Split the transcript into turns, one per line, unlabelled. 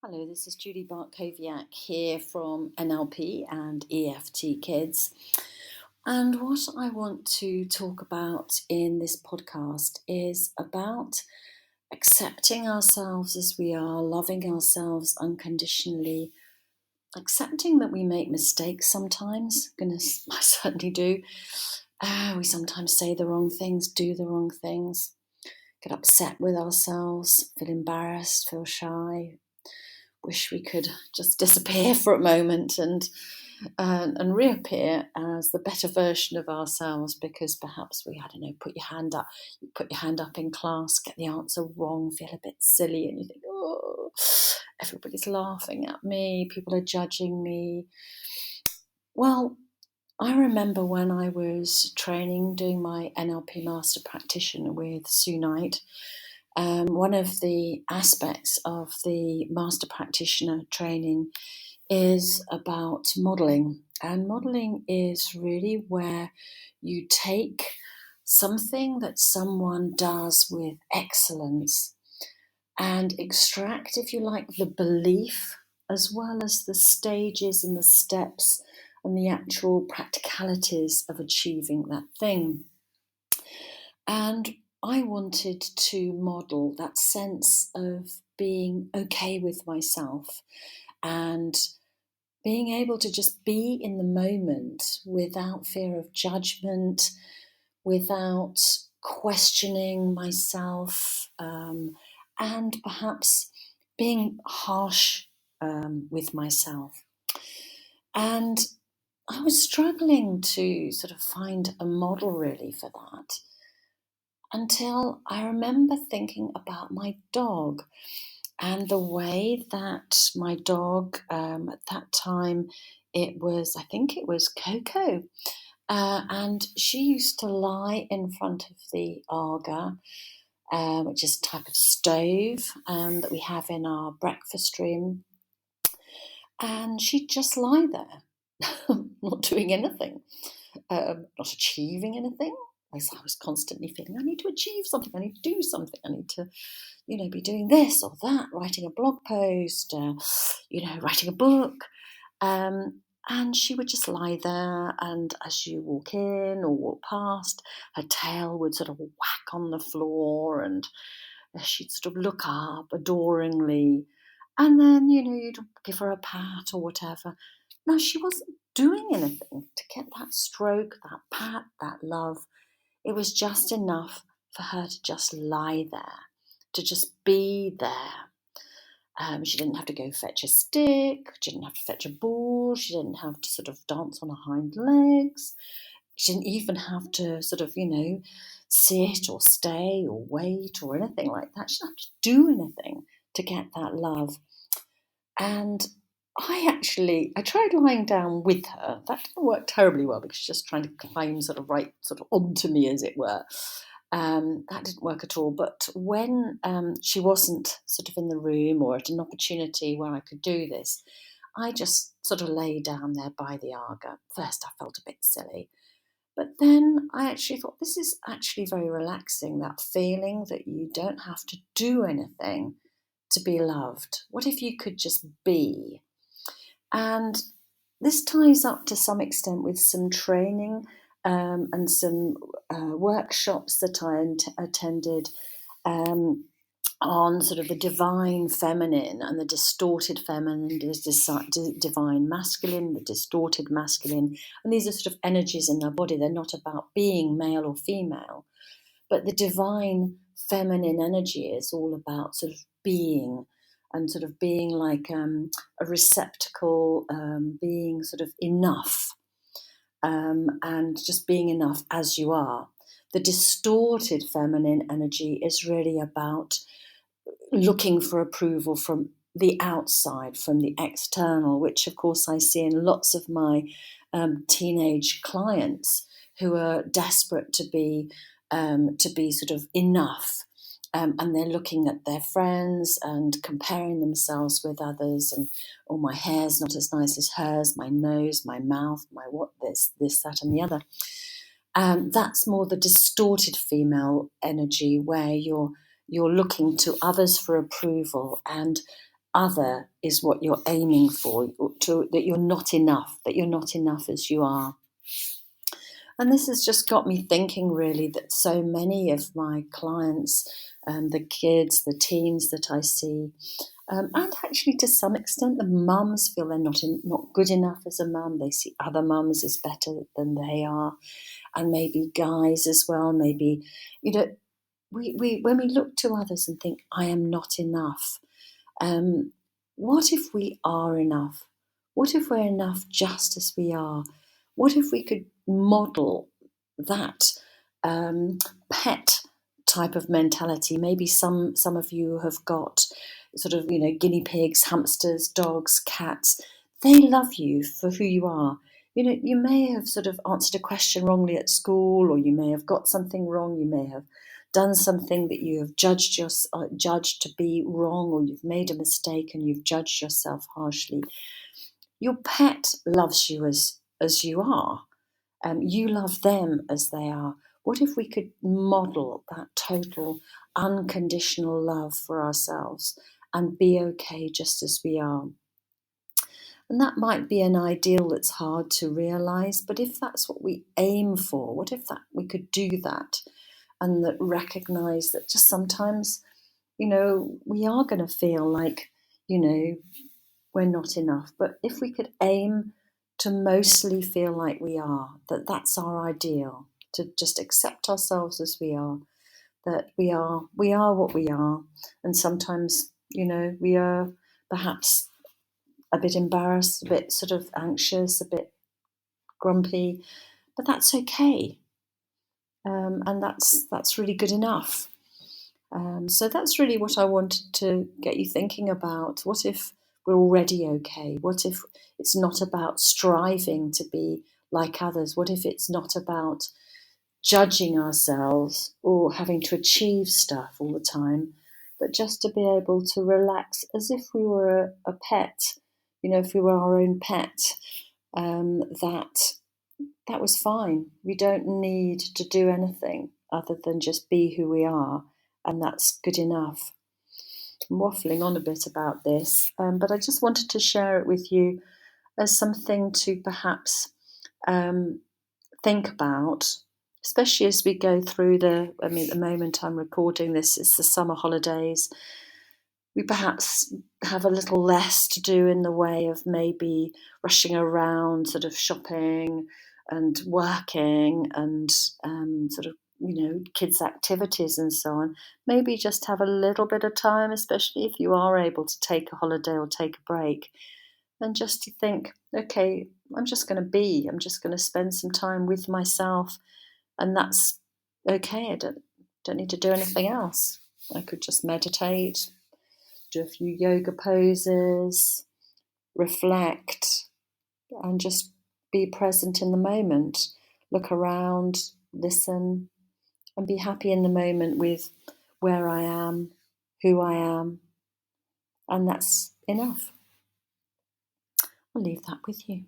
Hello, this is Julie Bartkowiak here from NLP and EFT Kids. And what I want to talk about in this podcast is about accepting ourselves as we are, loving ourselves unconditionally, accepting that we make mistakes sometimes. Goodness, I certainly do. We sometimes say the wrong things, do the wrong things, get upset with ourselves, feel embarrassed, feel shy, wish we could just disappear for a moment and reappear as the better version of ourselves because perhaps we, I don't know, put your hand up in class, get the answer wrong, feel a bit silly, and you think, oh, everybody's laughing at me, people are judging me. Well, I remember when I was training, doing my NLP Master Practitioner with Sue Knight. One of the aspects of the Master Practitioner training is about modelling. And modelling is really where you take something that someone does with excellence and extract, if you like, the belief as well as the stages and the steps and the actual practicalities of achieving that thing. And I wanted to model that sense of being okay with myself and being able to just be in the moment without fear of judgment, without questioning myself, and perhaps being harsh with myself. And I was struggling to sort of find a model really for that until I remember thinking about my dog and the way that my dog, at that time, I think it was Coco, and she used to lie in front of the Aga, which is a type of stove that we have in our breakfast room, and she'd just lie there, not doing anything, not achieving anything. I was constantly feeling I need to achieve something, I need to do something, I need to, be doing this or that, writing a blog post, writing a book. And she would just lie there, and as you walk in or walk past, her tail would sort of whack on the floor, and she'd sort of look up adoringly, and then, you'd give her a pat or whatever. No, she wasn't doing anything to get that stroke, that pat, that love. It was just enough for her to just lie there, to just be there. She didn't have to go fetch a stick, she didn't have to fetch a ball, she didn't have to sort of dance on her hind legs, she didn't even have to sort of, sit or stay or wait or anything like that. She didn't have to do anything to get that love. And I tried lying down with her. That didn't work terribly well because she's just trying to climb sort of right sort of onto me, as it were. That didn't work at all. But when she wasn't sort of in the room or at an opportunity where I could do this, I just sort of lay down there by the Aga. First, I felt a bit silly. But then I actually thought, this is actually very relaxing, that feeling that you don't have to do anything to be loved. What if you could just be? And this ties up to some extent with some training and some workshops that I attended on sort of the divine feminine and the distorted feminine, the divine masculine, the distorted masculine. And these are sort of energies in our body. They're not about being male or female, but the divine feminine energy is all about sort of being, and sort of being like a receptacle, being sort of enough, and just being enough as you are. The distorted feminine energy is really about looking for approval from the outside, from the external, which of course I see in lots of my teenage clients who are desperate to be sort of enough. And they're looking at their friends and comparing themselves with others, and oh, my hair's not as nice as hers, my nose, my mouth, my what, this, that, and the other. That's more the distorted female energy, where you're looking to others for approval, and other is what you're aiming for, that you're not enough, as you are. And this has just got me thinking, really, that so many of my clients, the kids, the teens that I see, and actually to some extent the mums feel they're not good enough as a mum. They see other mums as better than they are, and maybe guys as well. Maybe, we when we look to others and think, I am not enough. What if we are enough? What if we're enough just as we are? What if we could model that pet type of mentality? Maybe some of you have got sort of, guinea pigs, hamsters, dogs, cats. They love you for who you are. You may have sort of answered a question wrongly at school, or you may have got something wrong. You may have done something that you have judged to be wrong, or you've made a mistake and you've judged yourself harshly. Your pet loves you as you are. You love them as they are. What if we could model that total unconditional love for ourselves and be okay just as we are? And that might be an ideal that's hard to realize, but if that's what we aim for, what if we could do that, and that recognize that just sometimes, we are going to feel like, we're not enough. But if we could aim to mostly feel like we are, that's our ideal, to just accept ourselves as we are, that we are what we are. And sometimes, we are perhaps a bit embarrassed, a bit sort of anxious, a bit grumpy, but that's okay. And that's really good enough. So that's really what I wanted to get you thinking about. What if we're already okay? What if it's not about striving to be like others? What if it's not about judging ourselves or having to achieve stuff all the time, but just to be able to relax as if we were a pet, if we were our own pet, that was fine. We don't need to do anything other than just be who we are, and that's good enough. I'm waffling on a bit about this, but I just wanted to share it with you as something to perhaps think about, especially as we go through at the moment I'm recording this, it's the summer holidays. We perhaps have a little less to do in the way of maybe rushing around, sort of shopping and working and sort of, kids' activities and so on. Maybe just have a little bit of time, especially if you are able to take a holiday or take a break, and just to think, okay, I'm just going to spend some time with myself, and that's okay. I don't need to do anything else. I could just meditate, do a few yoga poses, reflect, and just be present in the moment. Look around, listen, and be happy in the moment with where I am, who I am, and that's enough. I'll leave that with you.